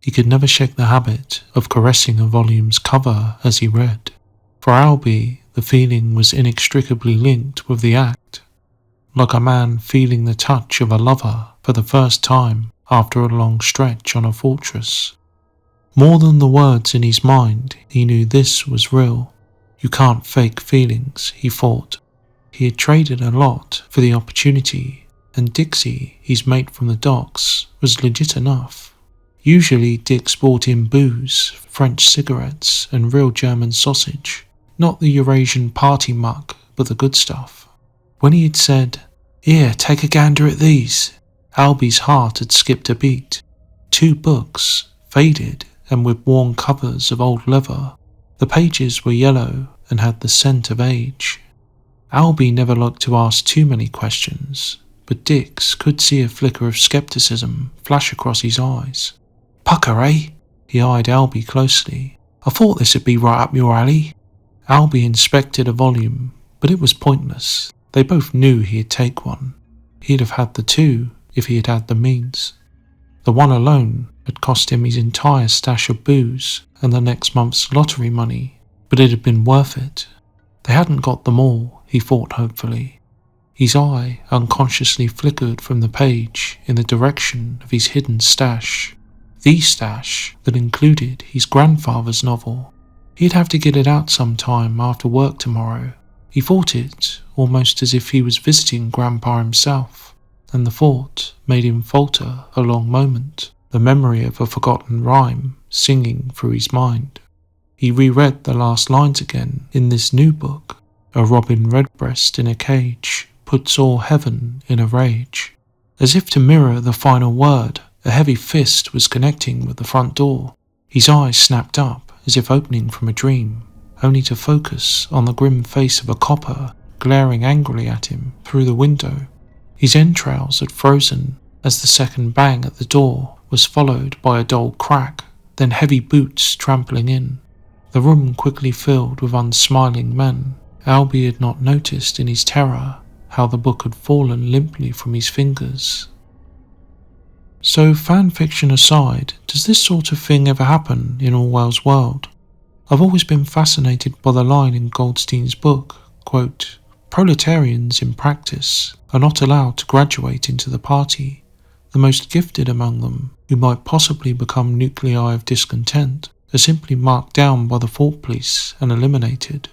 He could never shake the habit of caressing a volume's cover as he read. For Albie, the feeling was inextricably linked with the act, like a man feeling the touch of a lover for the first time after a long stretch on a fortress. More than the words in his mind, he knew this was real. You can't fake feelings, he thought. He had traded a lot for the opportunity, and Dixie, his mate from the docks, was legit enough. Usually Dix brought in booze, French cigarettes, and real German sausage. Not the Eurasian party muck, but the good stuff. When he had said, "Here, take a gander at these," Albie's heart had skipped a beat. 2 books, faded and with worn covers of old leather. The pages were yellow and had the scent of age. Albie never liked to ask too many questions, but Dix could see a flicker of skepticism flash across his eyes. "Pucker, eh?" He eyed Albie closely. "I thought this'd be right up your alley." Albie inspected a volume, but it was pointless. They both knew he'd take one. He'd have had the 2 if he had had the means. The one alone had cost him his entire stash of booze and the next month's lottery money, but it had been worth it. They hadn't got them all, he thought hopefully. His eye unconsciously flickered from the page in the direction of his hidden stash. The stash that included his grandfather's novel. He'd have to get it out sometime after work tomorrow. He thought it almost as if he was visiting Grandpa himself, and the thought made him falter a long moment, the memory of a forgotten rhyme singing through his mind. He reread the last lines again in this new book. A robin redbreast in a cage puts all heaven in a rage. As if to mirror the final word, a heavy fist was connecting with the front door. His eyes snapped up as if opening from a dream, only to focus on the grim face of a copper glaring angrily at him through the window. His entrails had frozen as the second bang at the door was followed by a dull crack, then heavy boots trampling in. The room quickly filled with unsmiling men. Albie had not noticed in his terror how the book had fallen limply from his fingers. So, fanfiction aside, does this sort of thing ever happen in Orwell's world? I've always been fascinated by the line in Goldstein's book, quote, "Proletarians in practice are not allowed to graduate into the party. The most gifted among them, who might possibly become nuclei of discontent, are simply marked down by the thought police and eliminated."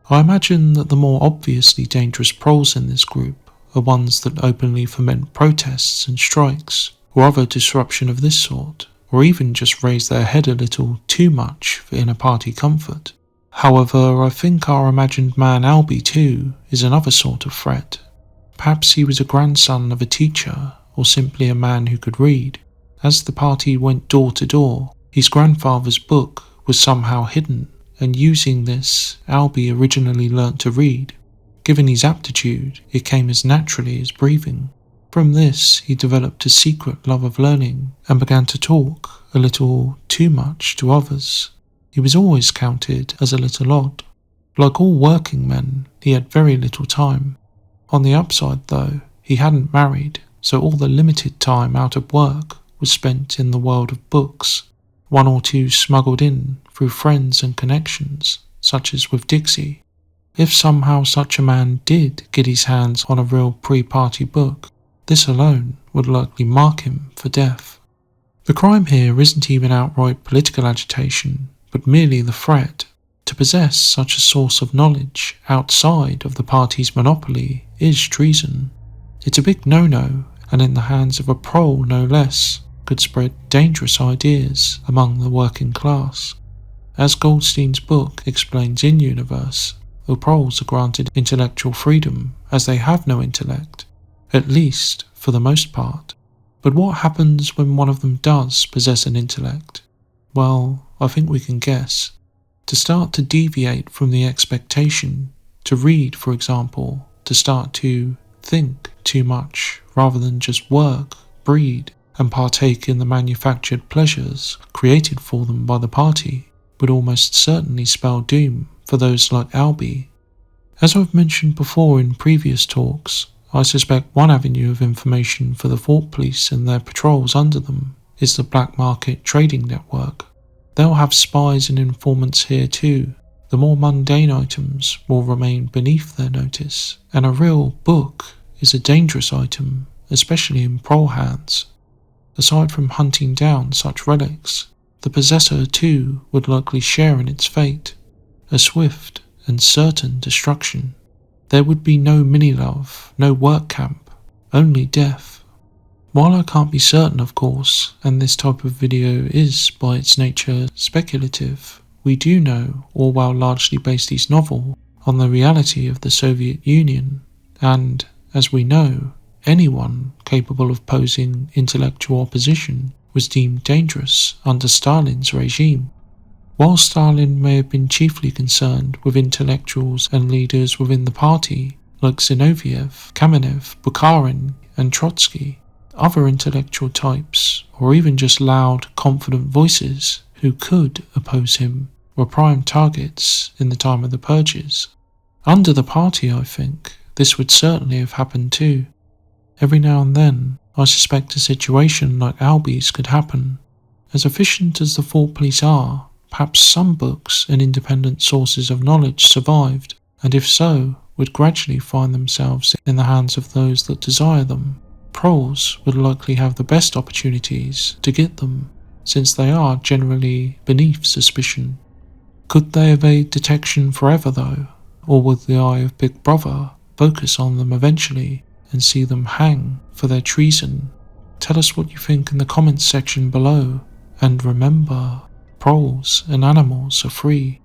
I imagine that the more obviously dangerous proles in this group are ones that openly foment protests and strikes, or other disruption of this sort, or even just raise their head a little too much for inner party comfort. However, I think our imagined man Albie too is another sort of threat. Perhaps he was a grandson of a teacher, or simply a man who could read. As the party went door to door, his grandfather's book was somehow hidden, and using this, Albie originally learnt to read. Given his aptitude, it came as naturally as breathing. From this, he developed a secret love of learning and began to talk a little too much to others. He was always counted as a little odd. Like all working men, he had very little time. On the upside though, he hadn't married, so all the limited time out of work was spent in the world of books, 1 or 2 smuggled in through friends and connections, such as with Dixie. If somehow such a man did get his hands on a real pre-party book, this alone would likely mark him for death. The crime here isn't even outright political agitation, but merely the threat. To possess such a source of knowledge outside of the party's monopoly is treason. It's a big no-no, and in the hands of a prole no less, could spread dangerous ideas among the working class. As Goldstein's book explains in universe, the proles are granted intellectual freedom as they have no intellect, at least for the most part. But what happens when one of them does possess an intellect? Well, I think we can guess. To start to deviate from the expectation, to read, for example, to start to think too much rather than just work, breed, and partake in the manufactured pleasures created for them by the party, would almost certainly spell doom for those like Albie. As I've mentioned before in previous talks, I suspect one avenue of information for the thought police and their patrols under them is the black market trading network. They'll have spies and informants here too. The more mundane items will remain beneath their notice, and a real book is a dangerous item, especially in Prole hands. Aside from hunting down such relics, the possessor too would likely share in its fate, a swift and certain destruction. There would be no mini-love, no work camp, only death. While I can't be certain, of course, and this type of video is by its nature speculative, we do know Orwell largely based his novel on the reality of the Soviet Union, and, as we know, anyone capable of posing intellectual opposition was deemed dangerous under Stalin's regime. While Stalin may have been chiefly concerned with intellectuals and leaders within the party, like Zinoviev, Kamenev, Bukharin, and Trotsky, other intellectual types, or even just loud, confident voices who could oppose him, were prime targets in the time of the purges. Under the party, I think, this would certainly have happened too. Every now and then, I suspect a situation like Albie's could happen. As efficient as the thought police are, perhaps some books and independent sources of knowledge survived, and if so, would gradually find themselves in the hands of those that desire them. Proles would likely have the best opportunities to get them, since they are generally beneath suspicion. Could they evade detection forever though, or would the eye of Big Brother focus on them eventually and see them hang for their treason? Tell us what you think in the comments section below, and remember, proles and animals are free.